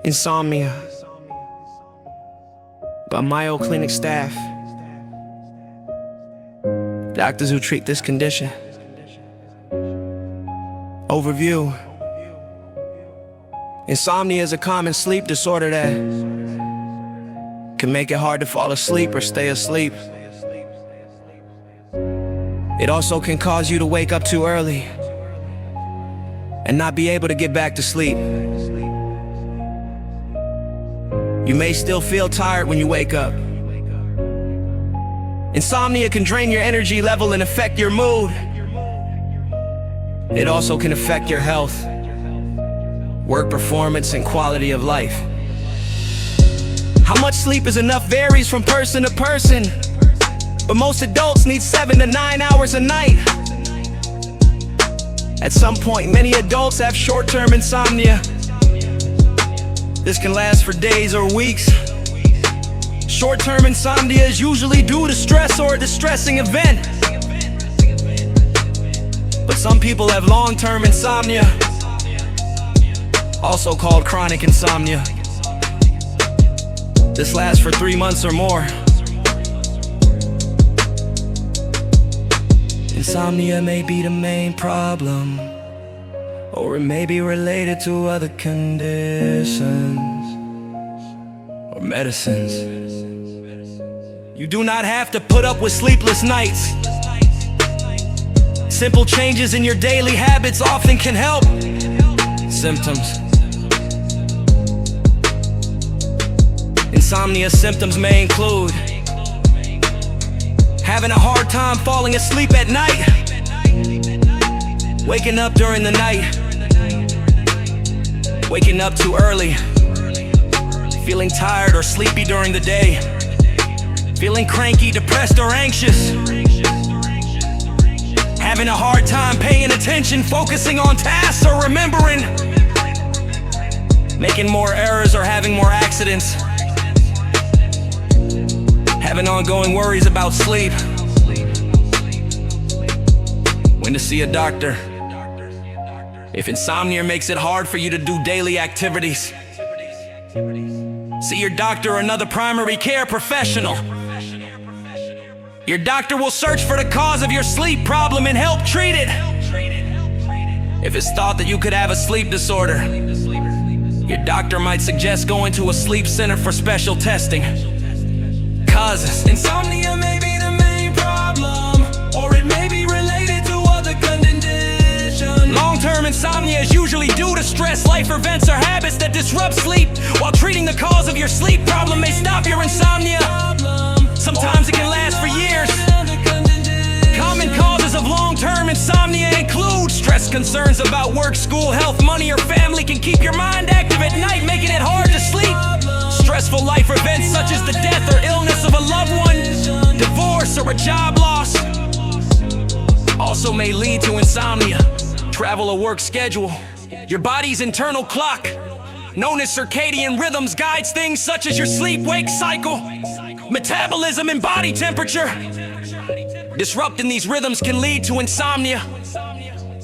Insomnia by Mayo Clinic staff, doctors who treat this condition. Overview. Insomnia is a common sleep disorder that can make it hard to fall asleep or stay asleep. It also can cause you to wake up too early and not be able to get back to sleep. You may still feel tired when you wake up. Insomnia can drain your energy level and affect your mood. It also can affect your health, work performance, and quality of life. How much sleep is enough varies from person to person, but most adults need 7 to 9 hours a night. At some point, many adults have short-term insomnia. This can last for days or weeks. Short-term insomnia is usually due to stress or a distressing event. But some people have long-term insomnia, also called chronic insomnia. This lasts for 3 months or more. Insomnia may be the main problem, or it may be related to other conditions or medicines. You do not have to put up with sleepless nights. Simple changes in your daily habits often can help. Symptoms. Insomnia symptoms may include having a hard time falling asleep at night, waking up during the night, waking up too early, feeling tired or sleepy during the day, feeling cranky, depressed, or anxious, having a hard time paying attention, focusing on tasks, or remembering, making more errors or having more accidents, having ongoing worries about sleep, when to see a doctor. If insomnia makes it hard for you to do daily activities, see your doctor or another primary care professional. Your doctor will search for the cause of your sleep problem and help treat it. If it's thought that you could have a sleep disorder, your doctor might suggest going to a sleep center for special testing. Causes. Insomnia may be the main problem, or it may be related to other conditions. Long-term insomnia is usually due to stress, life events, or habits that disrupt sleep, while treating the cause of your sleep problem may stop your insomnia. Sometimes it can last for years. Common causes of long-term insomnia include stress, concerns about work, school, health, money, or family can keep your mind active at night, making it hard to sleep. Stressful life events such as the death or illness of a loved one, divorce, or a job loss also may lead to insomnia. Travel or work schedule. Your body's internal clock, known as circadian rhythms, guides things such as your sleep-wake cycle, metabolism, and body temperature. Disrupting these rhythms can lead to insomnia.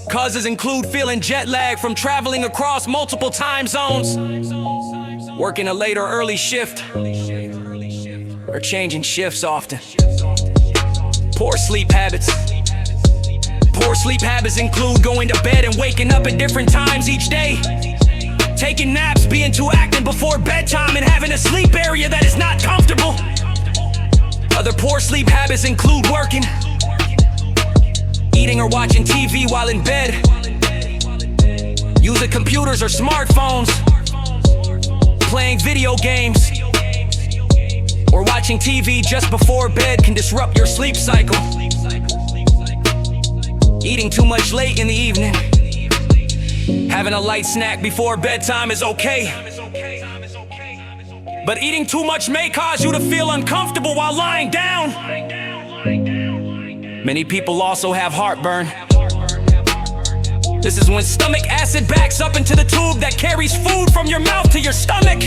Causes include feeling jet lag from traveling across multiple time zones, working a late or early shift, or changing shifts often. Poor sleep habits. Poor sleep habits include going to bed and waking up at different times each day, taking naps, being too active before bedtime, and having a sleep area that is not comfortable. Other poor sleep habits include working, eating or watching TV while in bed, using computers or smartphones, playing video games, or watching TV just before bed can disrupt your sleep cycle. Eating too much late in the evening, having a light snack before bedtime is okay, but eating too much may cause you to feel uncomfortable while lying down. Many people also have heartburn. This is when stomach acid backs up into the tube that carries food from your mouth to your stomach.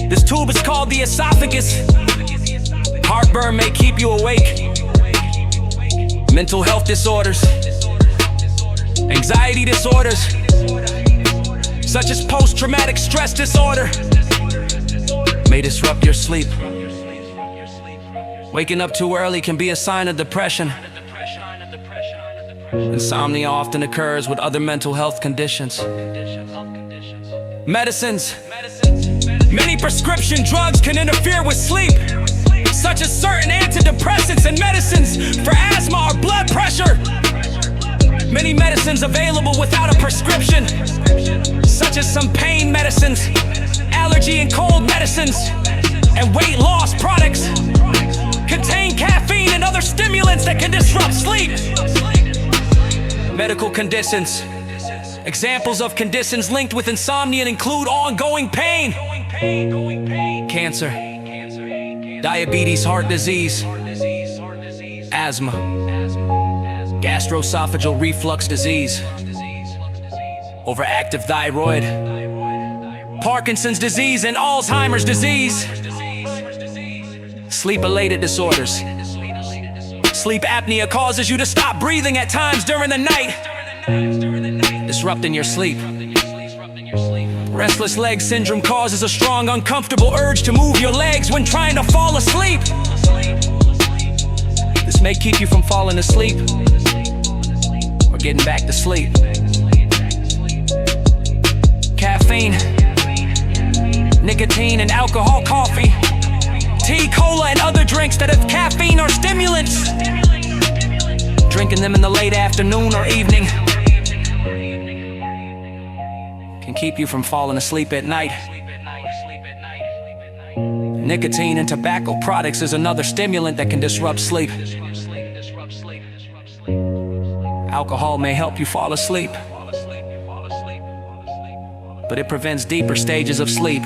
This tube is called the esophagus. Heartburn may keep you awake. Mental health disorders, anxiety disorders, such as post-traumatic stress disorder, may disrupt your sleep. Waking up too early can be a sign of depression. Insomnia often occurs with other mental health conditions. Medicines. Many prescription drugs can interfere with sleep, such as certain antidepressants and medicines for asthma or blood pressure. Many medicines available without a prescription, such as some pain medicines, allergy and cold medicines, and weight loss products, contain caffeine and other stimulants that can disrupt sleep. Medical conditions. Examples of conditions linked with insomnia include ongoing pain, cancer, diabetes, heart disease, asthma, gastroesophageal reflux disease, overactive thyroid, Parkinson's disease, and Alzheimer's disease. Sleep-related disorders. Sleep apnea causes you to stop breathing at times during the night, disrupting your sleep. Restless leg syndrome causes a strong, uncomfortable urge to move your legs when trying to fall asleep. This may keep you from falling asleep or getting back to sleep. Caffeine, nicotine and alcohol, coffee, tea, cola, and other drinks that have caffeine or stimulants. Drinking them in the late afternoon or evening can keep you from falling asleep at night. Nicotine and tobacco products is another stimulant that can disrupt sleep. Alcohol may help you fall asleep, but it prevents deeper stages of sleep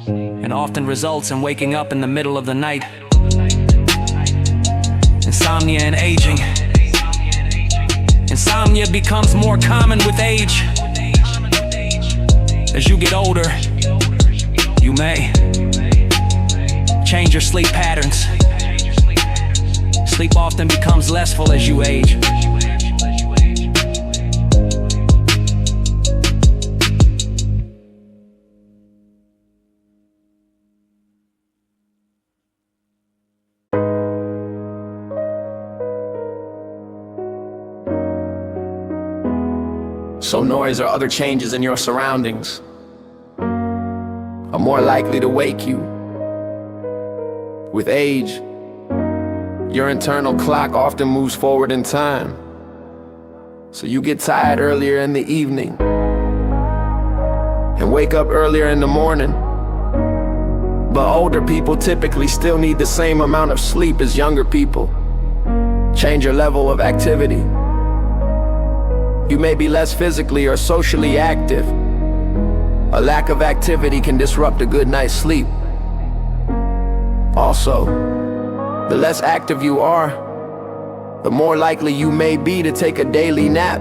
and often results in waking up in the middle of the night. Insomnia and aging. Insomnia becomes more common with age. As you get older, you may change your sleep patterns. Sleep often becomes less full as you age. So noise or other changes in your surroundings are more likely to wake you. With age, your internal clock often moves forward in time, so you get tired earlier in the evening and wake up earlier in the morning. But older people typically still need the same amount of sleep as younger people. Change your level of activity. You may be less physically or socially active. A lack of activity can disrupt a good night's sleep. Also, the less active you are, the more likely you may be to take a daily nap.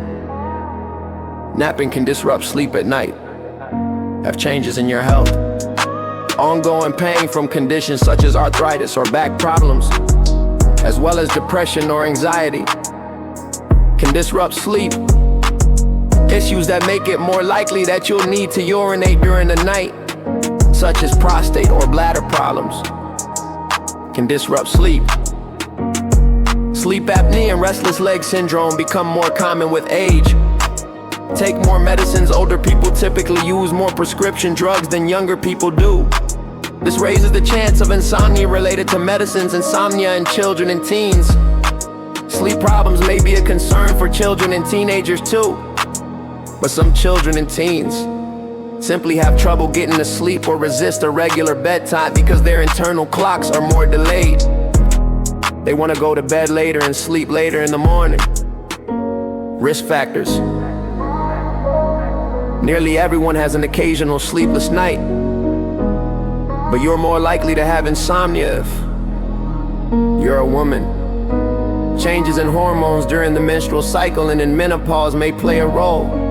Napping can disrupt sleep at night, have changes in your health. Ongoing pain from conditions such as arthritis or back problems, as well as depression or anxiety, can disrupt sleep. Issues that make it more likely that you'll need to urinate during the night, such as prostate or bladder problems, can disrupt sleep. Sleep apnea and restless leg syndrome become more common with age. Take more medicines. Older people typically use more prescription drugs than younger people do. This raises the chance of insomnia related to medicines, insomnia in children and teens. Sleep problems may be a concern for children and teenagers too. But some children and teens simply have trouble getting to sleep or resist a regular bedtime because their internal clocks are more delayed. They want to go to bed later and sleep later in the morning. Risk factors. Nearly everyone has an occasional sleepless night, but you're more likely to have insomnia if you're a woman. Changes in hormones during the menstrual cycle and in menopause may play a role.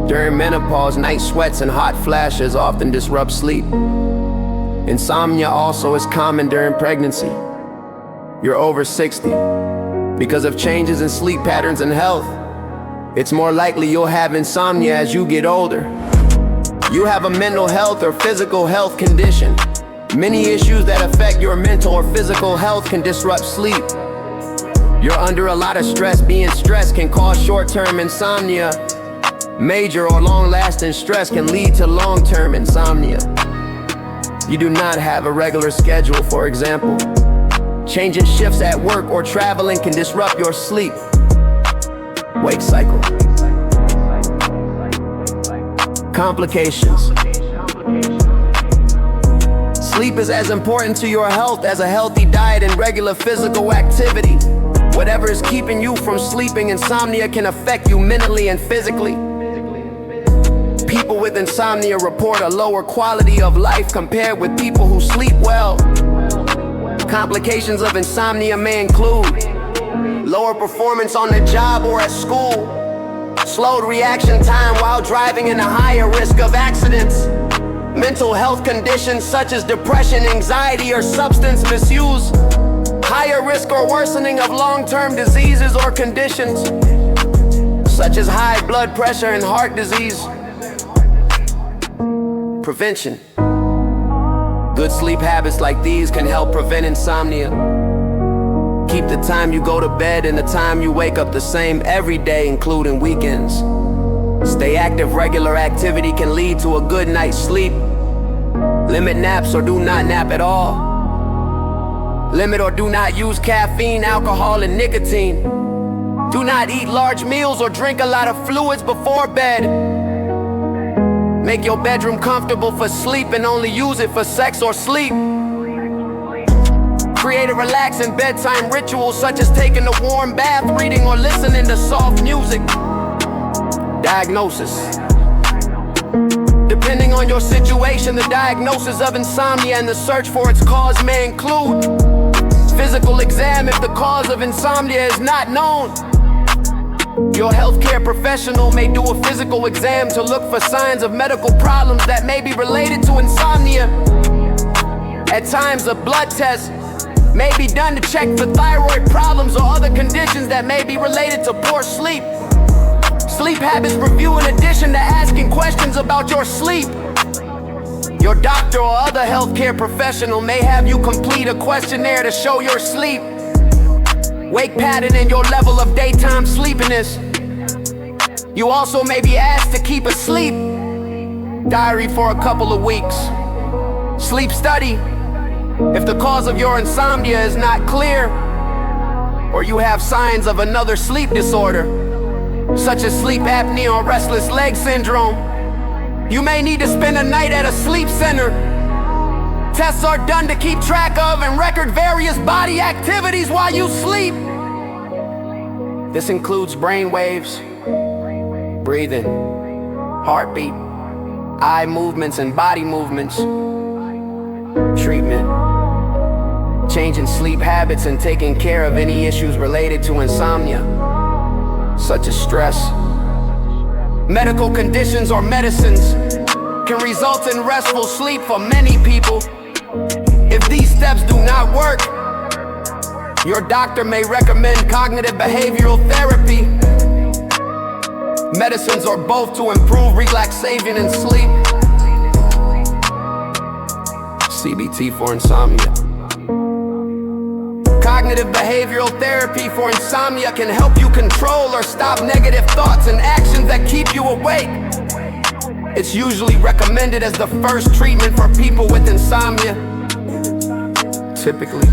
During menopause, night sweats and hot flashes often disrupt sleep. Insomnia also is common during pregnancy. You're over 60. Because of changes in sleep patterns and health, it's more likely you'll have insomnia as you get older. You have a mental health or physical health condition. Many issues that affect your mental or physical health can disrupt sleep. You're under a lot of stress. Being stressed can cause short-term insomnia. Major or long-lasting stress can lead to long-term insomnia. You do not have a regular schedule, for example. Changing shifts at work or traveling can disrupt your sleep wake cycle. Complications. Sleep is as important to your health as a healthy diet and regular physical activity. Whatever is keeping you from sleeping, insomnia can affect you mentally and physically. People with insomnia report a lower quality of life compared with people who sleep well. Complications of insomnia may include lower performance on the job or at school, slowed reaction time while driving, and a higher risk of accidents. Mental health conditions such as depression, anxiety, or substance misuse. Higher risk or worsening of long-term diseases or conditions such as high blood pressure and heart disease. Prevention. Good sleep habits like these can help prevent insomnia. Keep the time you go to bed and the time you wake up the same every day, including weekends. Stay active. Regular activity can lead to a good night's sleep. Limit naps or do not nap at all. Limit or do not use caffeine, alcohol, and nicotine. Do not eat large meals or drink a lot of fluids before bed. Make your bedroom comfortable for sleep and only use it for sex or sleep. Create a relaxing bedtime ritual such as taking a warm bath, reading, or listening to soft music. Diagnosis. Depending on your situation, the diagnosis of insomnia and the search for its cause may include physical exam if the cause of insomnia is not known. Your healthcare professional may do a physical exam to look for signs of medical problems that may be related to insomnia. At times, a blood test may be done to check for thyroid problems or other conditions that may be related to poor sleep. Sleep habits review, in addition to asking questions about your sleep. Your doctor or other healthcare professional may have you complete a questionnaire to show your sleep wake pattern and your level of daytime sleepiness. You also may be asked to keep a sleep diary for a couple of weeks. Sleep study. If the cause of your insomnia is not clear, or you have signs of another sleep disorder, such as sleep apnea or restless leg syndrome, you may need to spend a night at a sleep center. Tests are done to keep track of and record various body activities while you sleep. This includes brain waves, breathing, heartbeat, eye movements, and body movements. Treatment. Changing sleep habits and taking care of any issues related to insomnia, such as stress. Medical conditions or medicines can result in restful sleep for many people. If these steps do not work, your doctor may recommend cognitive behavioral therapy, medicines, or both to improve relaxation and sleep. CBT for insomnia. Cognitive behavioral therapy for insomnia can help you control or stop negative thoughts and actions that keep you awake. It's usually recommended as the first treatment for people with insomnia. Typically,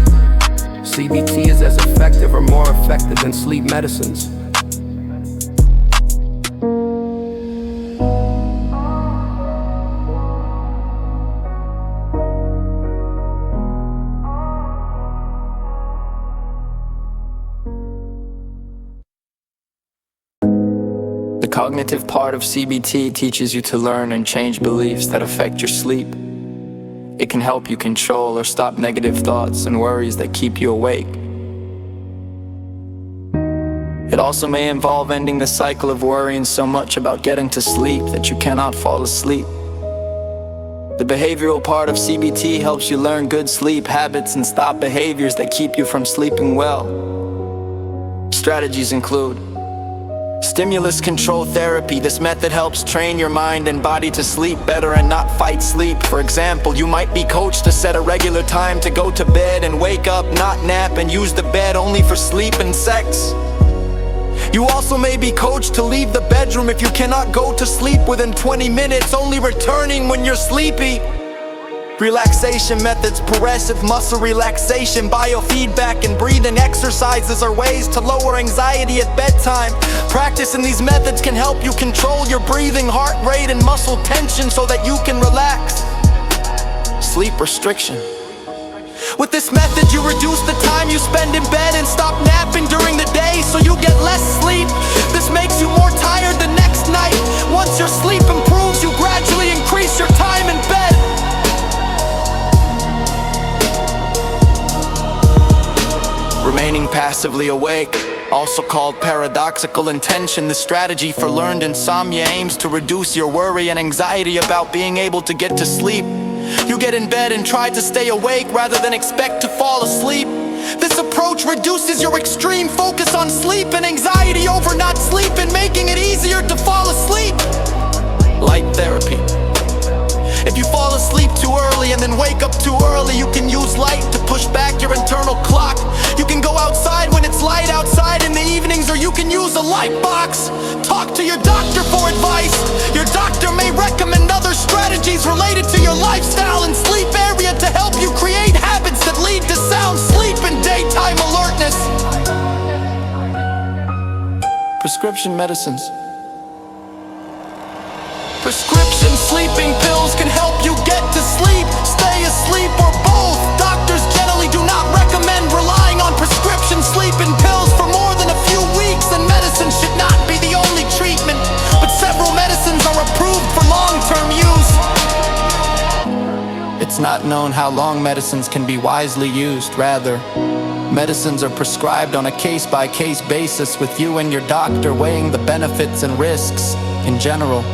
CBT is as effective or more effective than sleep medicines. The cognitive part of CBT teaches you to learn and change beliefs that affect your sleep. It can help you control or stop negative thoughts and worries that keep you awake. It also may involve ending the cycle of worrying so much about getting to sleep that you cannot fall asleep. The behavioral part of CBT helps you learn good sleep habits and stop behaviors that keep you from sleeping well. Strategies include Stimulus control therapy. This method helps train your mind and body to sleep better and not fight sleep. For example, you might be coached to set a regular time to go to bed and wake up, not nap, and use the bed only for sleep and sex. You also may be coached to leave the bedroom if you cannot go to sleep within 20 minutes, only returning when you're sleepy. Relaxation methods, progressive muscle relaxation, biofeedback, and breathing exercises are ways to lower anxiety at bedtime. Practicing these methods can help you control your breathing, heart rate, and muscle tension so that you can relax. Sleep restriction. With this method, you reduce the time you spend in bed and stop napping during the day so you get less sleep. This makes you more tired the next night. Once your sleep improves, you gradually increase your time in bed. Remaining passively awake, also called paradoxical intention. The strategy for learned insomnia aims to reduce your worry and anxiety about being able to get to sleep. You get in bed and try to stay awake rather than expect to fall asleep. This approach reduces your extreme focus on sleep and anxiety over not sleeping, making it easier to fall asleep. Light therapy. If you fall asleep too early and then wake up too early, you can use light to push back your internal clock. You can go outside when it's light outside in the evenings, or you can use a light box. Talk to your doctor for advice. Your doctor may recommend other strategies related to your lifestyle and sleep area to help you create habits that lead to sound sleep and daytime alertness. Prescription medicines. Prescription sleeping pills can help you get to sleep, stay asleep, or both. Doctors generally do not recommend relying on prescription sleeping pills for more than a few weeks, and medicine should not be the only treatment, but several medicines are approved for long-term use. It's not known how long medicines can be wisely used. Rather, medicines are prescribed on a case-by-case basis, with you and your doctor weighing the benefits and risks. In general,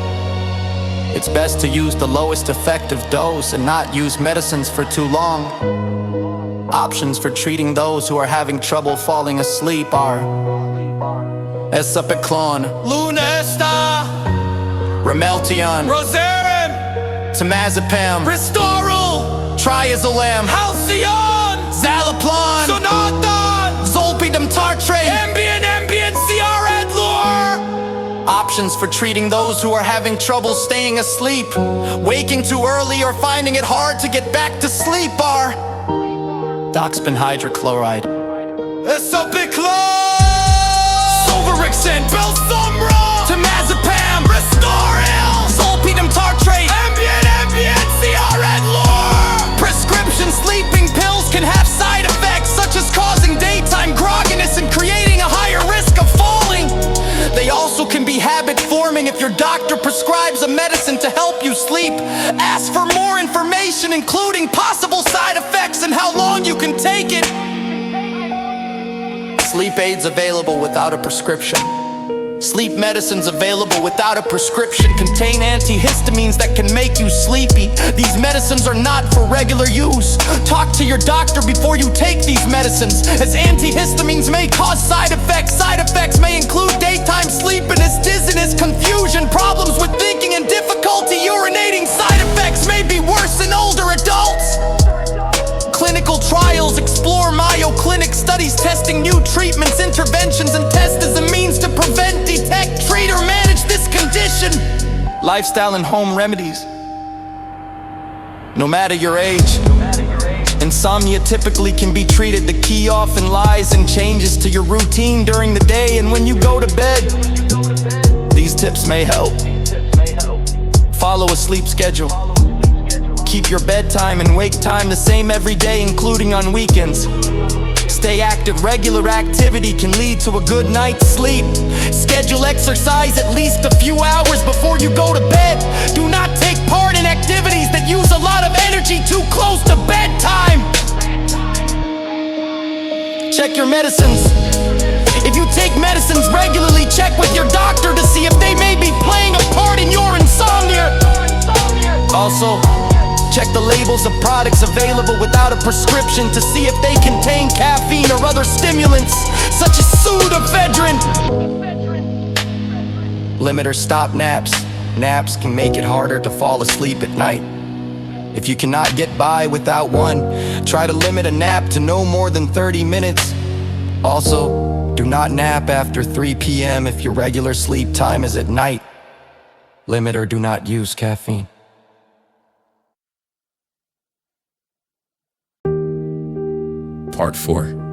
it's best to use the lowest effective dose and not use medicines for too long. Options for treating those who are having trouble falling asleep are Esapiclone, Lunesta, Ramelteon, Rosarim, Temazepam, Restoral, Triazolam, Halcyon, Zaloplan, Sonatan, Zolpidem Tartrate, Ambien, CR Adlor. Options for treating those who are having trouble staying asleep, waking too early, or finding it hard to get back to sleep are Doxepin hydrochloride, Esapiclone, Suvorexant, Belsomra, Temazepam, Restoril, Zolpidem Tartrate, Ambien, CR Adlor. Prescription sleeping pills can have side effects such as causing daytime grogginess and creating a higher risk of falling. They also can be habit-forming if your doctor prescribes a medicine to help you sleep. Ask for more information, including possible side effects and how long you can take it. Sleep aids available without a prescription. Sleep medicines available without a prescription contain antihistamines that can make you sleepy. These medicines are not for regular use. Talk to your doctor before you take these medicines, as antihistamines may cause side effects. Side effects may include daytime sleepiness, dizziness, confusion, problems with thinking, and difficulty urinating. Side effects may be worse in older adults. Clinical trials explore Mayo Clinic studies testing new treatments, interventions, and tests as a means to prevent, detect, treat, or manage this condition. Lifestyle and home remedies. No matter your age, insomnia typically can be treated. The key often lies in changes to your routine during the day and when you go to bed. These tips may help. Follow a sleep schedule. Keep your bedtime and wake time the same every day, including on weekends. Stay active. Regular activity can lead to a good night's sleep. Schedule exercise at least a few hours before you go to bed. Do not take part in activities that use a lot of energy too close to bedtime. Check your medicines. If you take medicines regularly, check with your doctor to see if they may be playing a part in your insomnia. Also, check the labels of products available without a prescription to see if they contain caffeine or other stimulants, such as pseudoephedrine. Limit or stop naps. Naps can make it harder to fall asleep at night. If you cannot get by without one, try to limit a nap to no more than 30 minutes. Also, do not nap after 3 p.m. if your regular sleep time is at night. Limit or do not use caffeine. Part 4.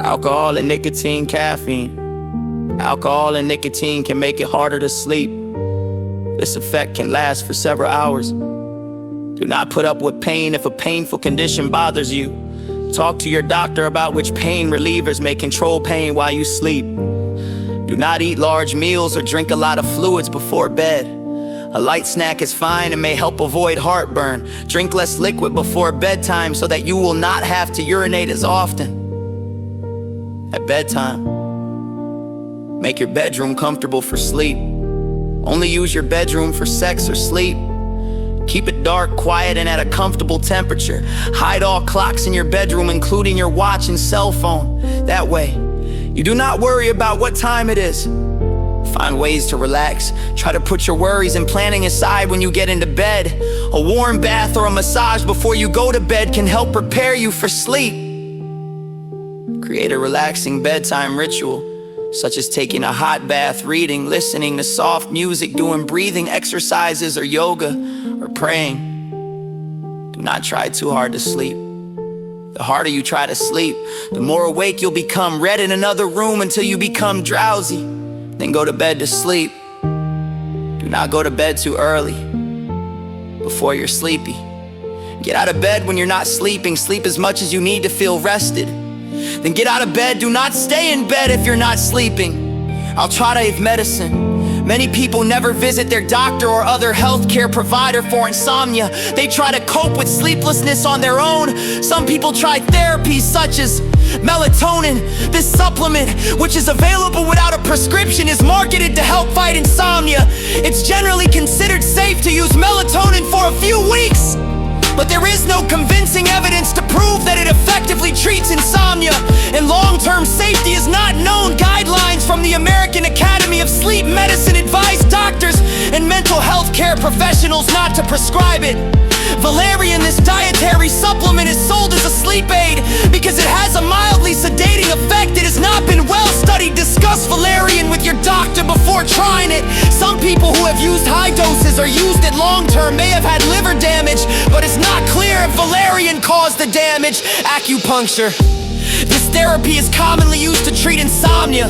Alcohol and nicotine, caffeine. Alcohol and nicotine can make it harder to sleep. This effect can last for several hours. Do not put up with pain if a painful condition bothers you. Talk to your doctor about which pain relievers may control pain while you sleep. Do not eat large meals or drink a lot of fluids before bed. A light snack is fine and may help avoid heartburn. Drink less liquid before bedtime so that you will not have to urinate as often. At bedtime, make your bedroom comfortable for sleep. Only use your bedroom for sex or sleep. Keep it dark, quiet, and at a comfortable temperature. Hide all clocks in your bedroom, including your watch and cell phone. That way, you do not worry about what time it is. Find ways to relax. Try to put your worries and planning aside when you get into bed. A warm bath or a massage before you go to bed can help prepare you for sleep. Create a relaxing bedtime ritual, such as taking a hot bath, reading, listening to soft music, doing breathing exercises or yoga, or praying. Do not try too hard to sleep. The harder you try to sleep, the more awake you'll become. Read in another room until you become drowsy. Then go to bed to sleep. Do not go to bed too early, before you're sleepy. Get out of bed when you're not sleeping. Sleep as much as you need to feel rested. Then get out of bed. Do not stay in bed if you're not sleeping. Alternative medicine. Many people never visit their doctor or other healthcare provider for insomnia. They try to cope with sleeplessness on their own. Some people try therapies such as melatonin. This supplement, which is available without a prescription, is marketed to help fight insomnia. It's generally considered safe to use melatonin for a few weeks, but there is no convincing evidence to prove that it effectively treats insomnia, and long-term safety is not known. Guidelines from the American Academy of Sleep Medicine advise doctors and mental health care professionals not to prescribe it. Valerian, this dietary supplement, is sold as a sleep aid because it has a mildly sedating effect. It has not been well studied. Discuss valerian with your doctor before trying it. Some people who have used high doses or used it long-term may have had liver damage, but it's not clear if valerian caused the damage. Acupuncture. This therapy is commonly used to treat insomnia,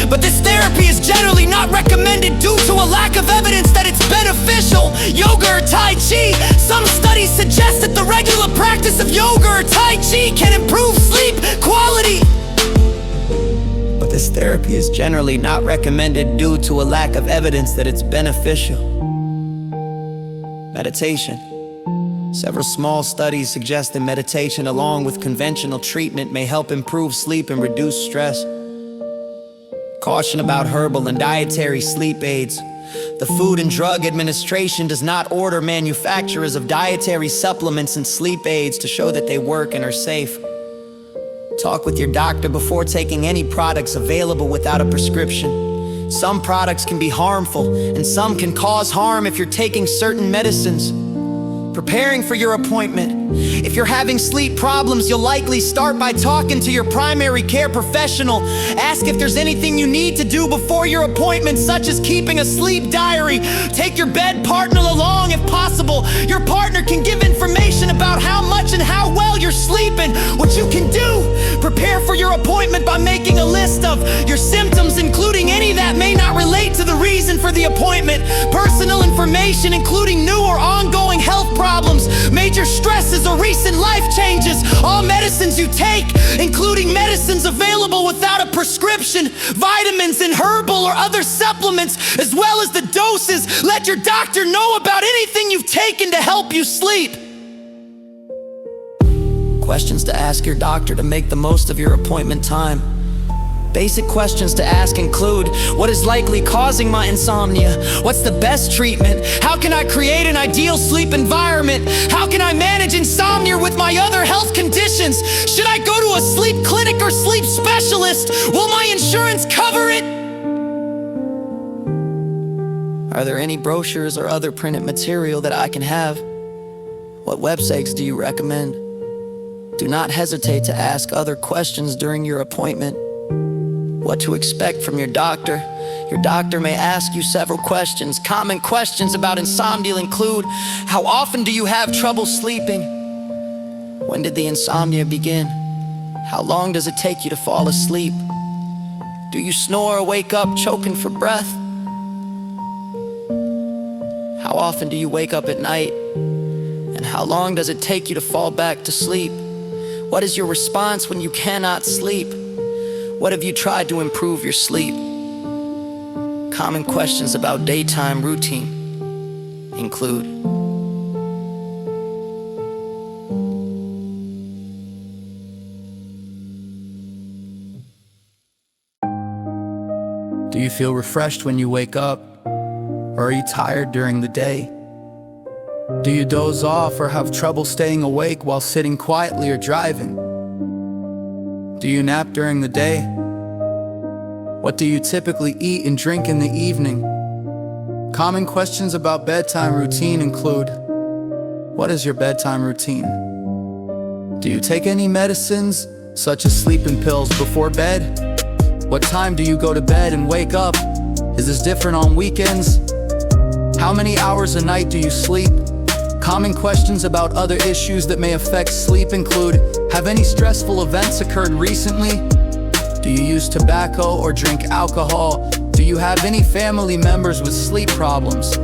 but this therapy is generally not recommended due to a lack of evidence that it's beneficial. Yoga or Tai Chi. Some studies suggest that the regular practice of yoga or Tai Chi can improve sleep quality, but this therapy is generally not recommended due to a lack of evidence that it's beneficial. Meditation. Several small studies suggest that meditation, along with conventional treatment, may help improve sleep and reduce stress. Caution about herbal and dietary sleep aids. The Food and Drug Administration does not order manufacturers of dietary supplements and sleep aids to show that they work and are safe. Talk with your doctor before taking any products available without a prescription. Some products can be harmful, and some can cause harm if you're taking certain medicines. Preparing for your appointment. If you're having sleep problems, you'll likely start by talking to your primary care professional. Ask if there's anything you need to do before your appointment, such as keeping a sleep diary. Take your bed partner along if possible. Your partner can give information about how much and how well you're sleeping. What you can do: prepare for your appointment by making a list of your symptoms, including any that may not relate to the reason for the appointment. Personal information, including new or ongoing health problems, major stresses, or recent life changes. All medicines you take, including medicines available without a prescription, vitamins and herbal or other supplements, as well as the doses. Let your doctor know about anything you've taken to help you sleep. Questions to ask your doctor to make the most of your appointment time. Basic questions to ask include: what is likely causing my insomnia? What's the best treatment? How can I create an ideal sleep environment? How can I manage insomnia with my other health conditions? Should I go to a sleep clinic or sleep specialist? Will my insurance cover it? Are there any brochures or other printed material that I can have? What websites do you recommend? Do not hesitate to ask other questions during your appointment. What to expect from your doctor. Your doctor may ask you several questions. Common questions about insomnia include: how often do you have trouble sleeping? When did the insomnia begin? How long does it take you to fall asleep? Do you snore or wake up choking for breath? How often do you wake up at night? And how long does it take you to fall back to sleep? What is your response when you cannot sleep? What have you tried to improve your sleep? Common questions about daytime routine include: do you feel refreshed when you wake up? Or are you tired during the day? Do you doze off or have trouble staying awake while sitting quietly or driving? Do you nap during the day? What do you typically eat and drink in the evening? Common questions about bedtime routine include: what is your bedtime routine? Do you take any medicines, such as sleeping pills, before bed? What time do you go to bed and wake up? Is this different on weekends? How many hours a night do you sleep? Common questions about other issues that may affect sleep include: have any stressful events occurred recently? Do you use tobacco or drink alcohol? Do you have any family members with sleep problems?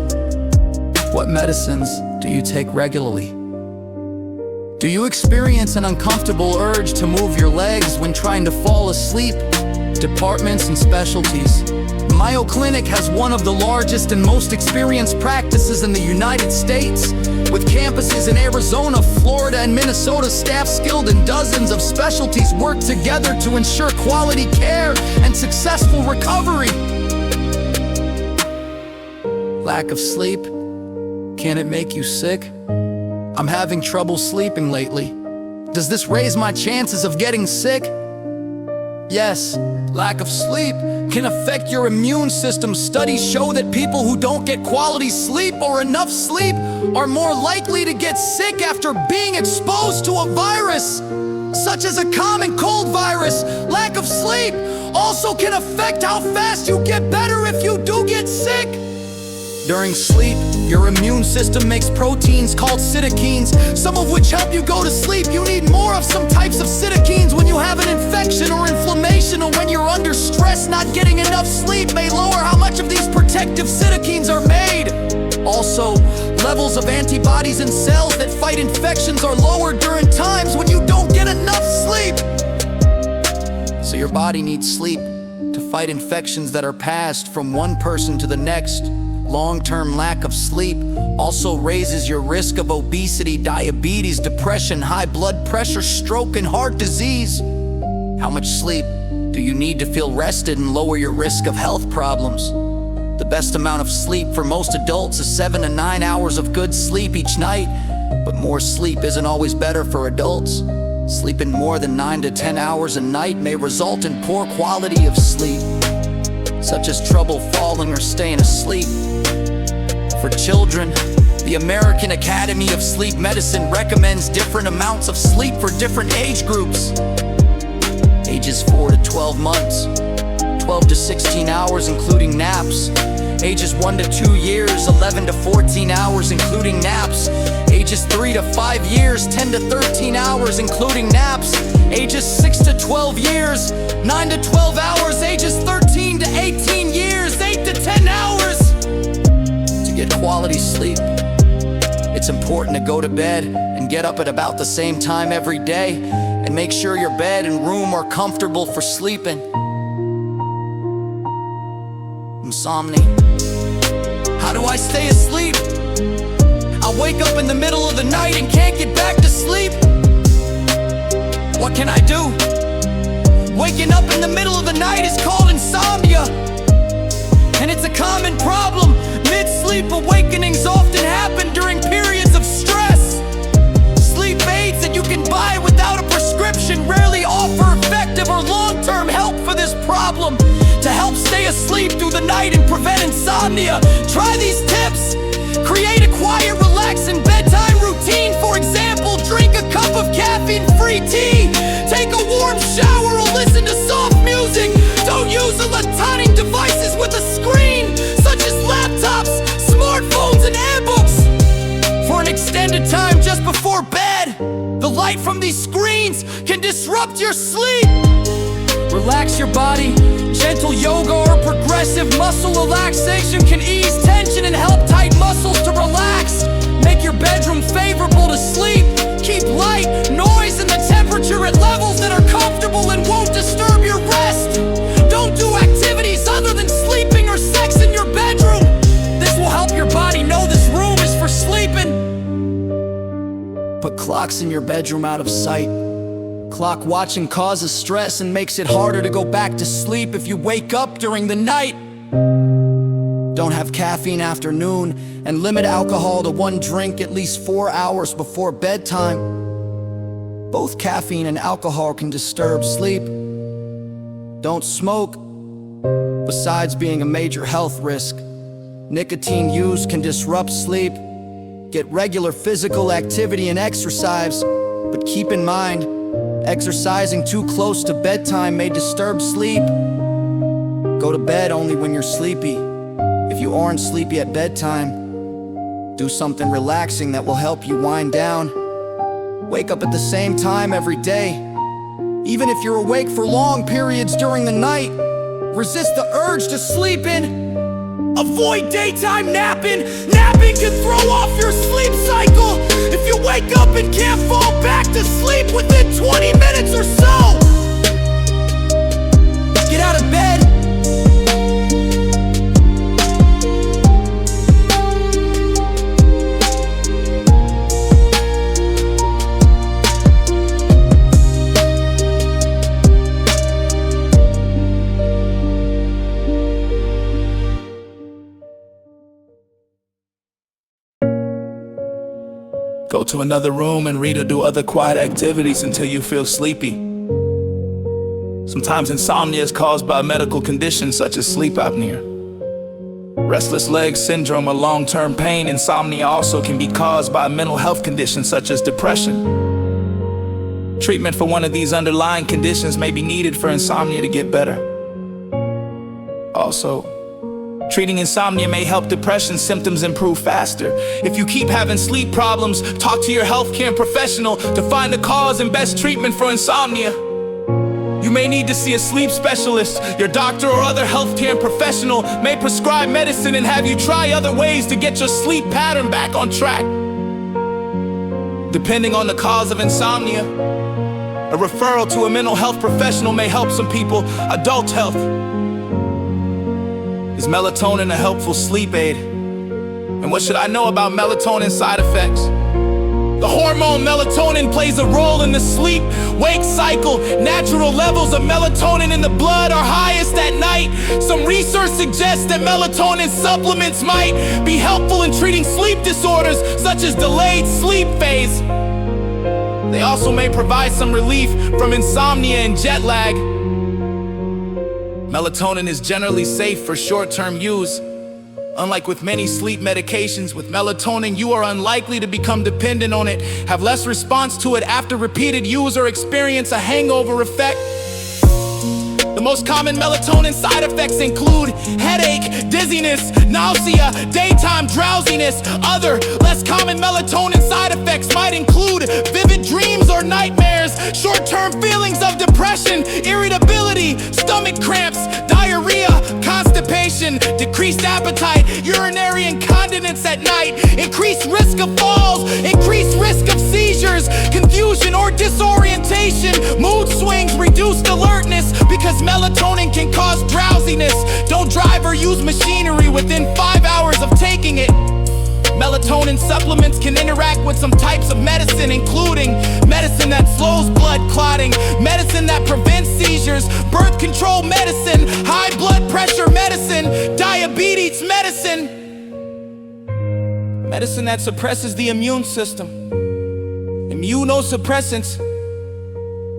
What medicines do you take regularly? Do you experience an uncomfortable urge to move your legs when trying to fall asleep? Departments and specialties. Mayo Clinic has one of the largest and most experienced practices in the United States. With campuses in Arizona, Florida, and Minnesota, staff skilled in dozens of specialties work together to ensure quality care and successful recovery. Lack of sleep, can it make you sick? I'm having trouble sleeping lately. Does this raise my chances of getting sick? Yes, lack of sleep can affect your immune system. Studies show that people who don't get quality sleep or enough sleep are more likely to get sick after being exposed to a virus, such as a common cold virus. Lack of sleep also can affect how fast you get better if you do get sick. During sleep, your immune system makes proteins called cytokines, some of which help you go to sleep. You need more of some types of cytokines when you have an infection or inflammation, or when you're under stress. Not getting enough sleep may lower how much of these protective cytokines are made. Also, levels of antibodies in cells that fight infections are lower during times when you don't get enough sleep. So your body needs sleep to fight infections that are passed from one person to the next. Long-term lack of sleep also raises your risk of obesity, diabetes, depression, high blood pressure, stroke, and heart disease. How much sleep do you need to feel rested and lower your risk of health problems? The best amount of sleep for most adults is 7 to 9 hours of good sleep each night, but more sleep isn't always better for adults. Sleeping more than 9 to 10 hours a night may result in poor quality of sleep, such as trouble falling or staying asleep. For children, the American Academy of Sleep Medicine recommends different amounts of sleep for different age groups. Ages 4 to 12 months, 12 to 16 hours including naps. Ages 1 to 2 years, 11 to 14 hours including naps. Ages 3 to 5 years, 10 to 13 hours including naps. Ages 6 to 12 years, 9 to 12 hours. Ages 13 to 18 years, 8 to 10 hours. To get quality sleep, it's important to go to bed and get up at about the same time every day, and make sure your bed and room are comfortable for sleeping. Insomnia. How do I stay asleep? I wake up in the middle of the night and can't get back to sleep. What can I do? Waking up in the middle of the night is called insomnia, and it's a common problem. Mid-sleep awakenings often happen during periods of stress. Sleep aids that you can buy without a prescription rarely offer effective or long-term help for this problem. To help stay asleep through the night and prevent insomnia, try these tips. Create a quiet, relaxing bedtime routine. For example, drink a cup of caffeine-free tea. Take a warm shower or listen to soft music. Don't use electronic devices with a screen, such as laptops, smartphones, and e-books, for an extended time just before bed. The light from these screens can disrupt your sleep. Relax your body. Gentle yoga or progressive muscle relaxation can ease tension and help tight muscles to relax. Make your bedroom favorable to sleep. Keep light, noise, and the temperature at levels that are comfortable and won't disturb your rest. Don't do activities other than sleeping or sex in your bedroom. This will help your body know this room is for sleeping. Put clocks in your bedroom out of sight. Clock watching causes stress and makes it harder to go back to sleep if you wake up during the night. Don't have caffeine after noon, and limit alcohol to 1 drink at least 4 hours before bedtime. Both caffeine and alcohol can disturb sleep. Don't smoke. Besides being a major health risk, nicotine use can disrupt sleep. Get regular physical activity and exercise, but keep in mind, exercising too close to bedtime may disturb sleep. Go to bed only when you're sleepy. If you aren't sleepy at bedtime, do something relaxing that will help you wind down. Wake up at the same time every day. Even if you're awake for long periods during the night, resist the urge to sleep in. Avoid daytime napping. Napping can throw off your sleep cycle. If you wake up and can't fall back to sleep within 20 minutes or so, get out of bed. Go to another room and read or do other quiet activities until you feel sleepy. Sometimes insomnia is caused by medical conditions such as sleep apnea. Restless leg syndrome or long-term pain. Insomnia also can be caused by mental health conditions such as depression. Treatment for one of these underlying conditions may be needed for insomnia to get better. Also, treating insomnia may help depression symptoms improve faster. If you keep having sleep problems, talk to your healthcare professional to find the cause and best treatment for insomnia. You may need to see a sleep specialist. Your doctor or other healthcare professional may prescribe medicine and have you try other ways to get your sleep pattern back on track. Depending on the cause of insomnia, a referral to a mental health professional may help some people. Adult health. Is melatonin a helpful sleep aid? And what should I know about melatonin side effects? The hormone melatonin plays a role in the sleep-wake cycle. Natural levels of melatonin in the blood are highest at night. Some research suggests that melatonin supplements might be helpful in treating sleep disorders such as delayed sleep phase. They also may provide some relief from insomnia and jet lag. Melatonin is generally safe for short-term use. Unlike with many sleep medications, with melatonin you are unlikely to become dependent on it, have less response to it after repeated use, or experience a hangover effect. The most common melatonin side effects include headache, dizziness, nausea, daytime drowsiness. Other, less common melatonin side effects might include vivid dreams or nightmares, short-term feelings of depression, irritability, stomach cramps, diarrhea, constipation, decreased appetite, urinary incontinence at night, increased risk of falls, increased risk of seizures, confusion or disorientation, mood swings, reduced alertness, because melatonin can cause drowsiness. Don't drive or use machinery within 5 hours of taking it. Melatonin supplements can interact with some types of medicine, including medicine that slows blood clotting, medicine that prevents seizures, medicine that suppresses the immune system. Immunosuppressants,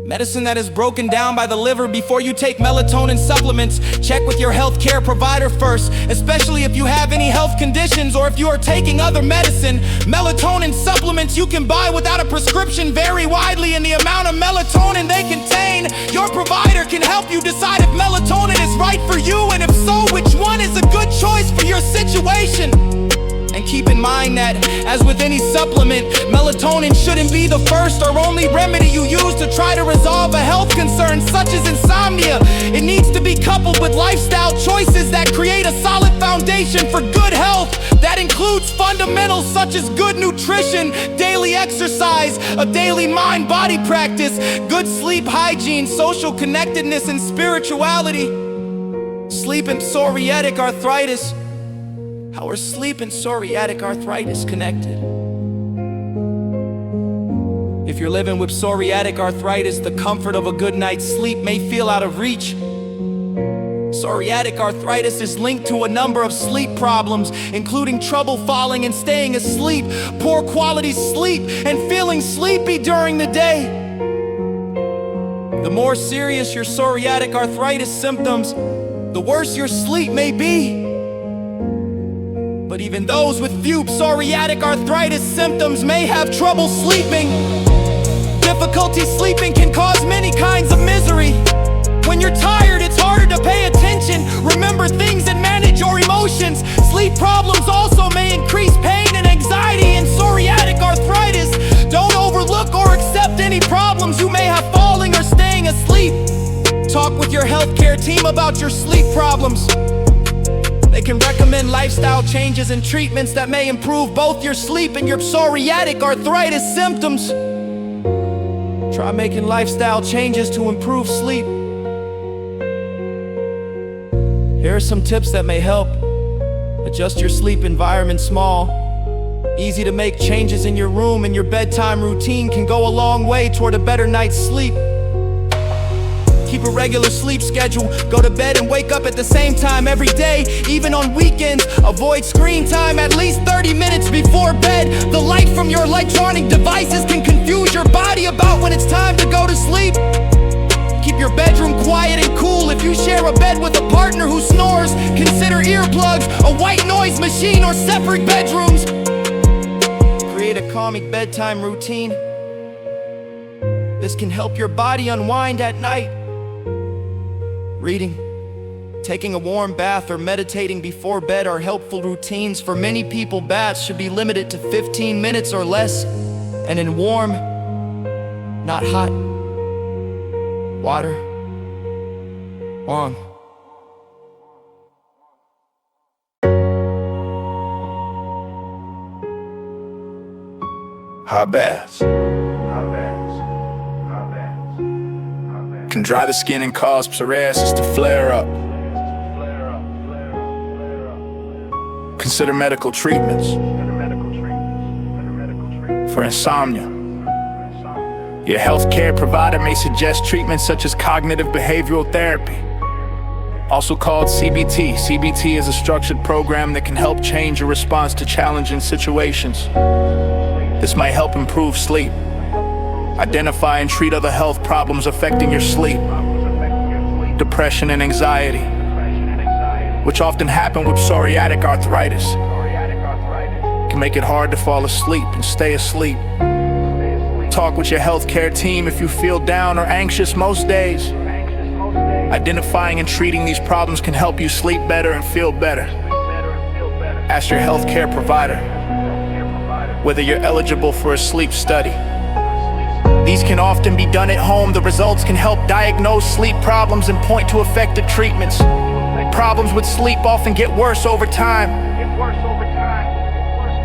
medicine that is broken down by the liver. Before you take melatonin supplements, check with your healthcare provider first, especially if you have any health conditions or if you are taking other medicine. Melatonin supplements you can buy without a prescription vary widely in the amount of melatonin they contain. Your provider can help you decide if melatonin is right for you, and if so, which one is a good choice for your situation. And keep in mind that, as with any supplement, melatonin shouldn't be the first or only remedy you use to try to resolve a health concern such as insomnia. It needs to be coupled with lifestyle choices that create a solid foundation for good health. That includes fundamentals such as good nutrition, daily exercise, a daily mind-body practice, good sleep hygiene, social connectedness, and spirituality. Sleep and psoriatic arthritis. How are sleep and psoriatic arthritis connected? If you're living with psoriatic arthritis, the comfort of a good night's sleep may feel out of reach. Psoriatic arthritis is linked to a number of sleep problems, including trouble falling and staying asleep, poor quality sleep, and feeling sleepy during the day. The more serious your psoriatic arthritis symptoms, the worse your sleep may be. But even those with few psoriatic arthritis symptoms may have trouble sleeping. Difficulty sleeping can cause many kinds of misery. When you're tired, it's harder to pay attention, remember things, and manage your emotions. Sleep problems also may increase pain and anxiety in psoriatic arthritis. Don't overlook or accept any problems you may have falling or staying asleep. Talk with your healthcare team about your sleep problems. They can recommend lifestyle changes and treatments that may improve both your sleep and your psoriatic arthritis symptoms. Try making lifestyle changes to improve sleep. Here are some tips that may help. Adjust your sleep environment small. Easy to make changes in your room and your bedtime routine can go a long way toward a better night's sleep. Keep a regular sleep schedule. Go to bed and wake up at the same time every day, even on weekends. Avoid screen time at least 30 minutes before bed. The light from your electronic devices can confuse your body about when it's time to go to sleep. Keep your bedroom quiet and cool. If you share a bed with a partner who snores, consider earplugs, a white noise machine, or separate bedrooms. Create a calming bedtime routine. This can help your body unwind at night. Reading, taking a warm bath, or meditating before bed are helpful routines. For many people, baths should be limited to 15 minutes or less, and in warm, not hot, water. Long. Hot baths can dry the skin and cause psoriasis to flare up. Consider medical treatments for insomnia. Your healthcare provider may suggest treatments such as cognitive behavioral therapy, also called CBT. CBT is a structured program that can help change your response to challenging situations. This might help improve sleep, identify and treat other health problems affecting your sleep. Depression and anxiety, which often happen with psoriatic arthritis, can make it hard to fall asleep and stay asleep. Talk with your healthcare team if you feel down or anxious most days. Identifying and treating these problems can help you sleep better and feel better. Ask your healthcare provider whether you're eligible for a sleep study. These can often be done at home. The results can help diagnose sleep problems and point to effective treatments. Problems with sleep often get worse over time.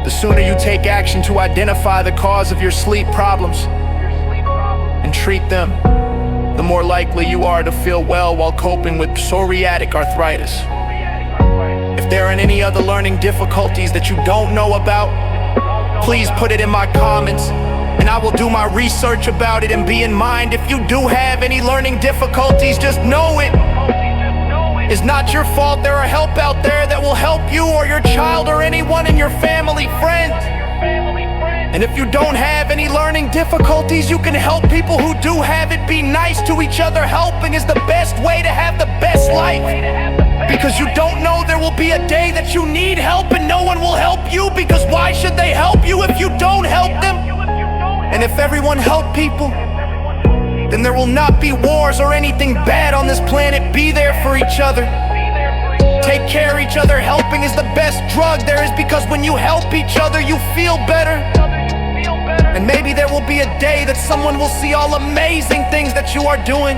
The sooner you take action to identify the cause of your sleep problems and treat them, the more likely you are to feel well while coping with psoriatic arthritis. If there are any other learning difficulties that you don't know about, please put it in my comments, and I will do my research about it. And be in mind, if you do have any learning difficulties, just know it. is not your fault. There are help out there that will help you or your child or anyone in your family, friend. And if you don't have any learning difficulties, you can help people who do have it. Be nice to each other. Helping is the best way to have the best life. Because you don't know, there will be a day that you need help and no one will help you. Because why should they help you if you don't help them? And if everyone helped people, then there will not be wars or anything bad on this planet. Be there for each other. Take care of each other. Helping is the best drug there is, because when you help each other, you feel better. And maybe there will be a day that someone will see all amazing things that you are doing.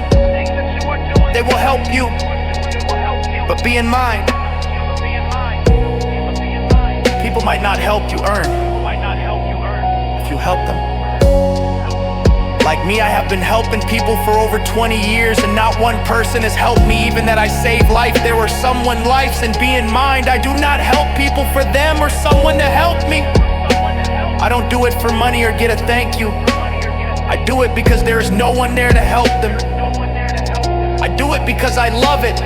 They will help you. But be in mind, people might not help you earn if you help them. Like me, I have been helping people for over 20 years, and not one person has helped me, even that I saved life. There were someone's lives, and be in mind, I do not help people for them or someone to help me. I don't do it for money or get a thank you. I do it because there is no one there to help them. I do it because I love it.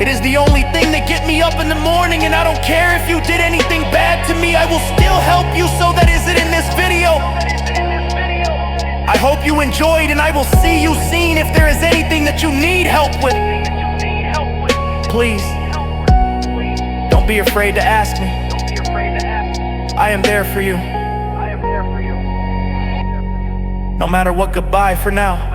It is the only thing that gets me up in the morning, and I don't care if you did anything bad to me, I will still help you. So that is it in this video. I hope you enjoyed, and I will see you soon. If there is anything that you need help with, please don't be afraid to ask me. I am there for you. No matter what. Goodbye for now.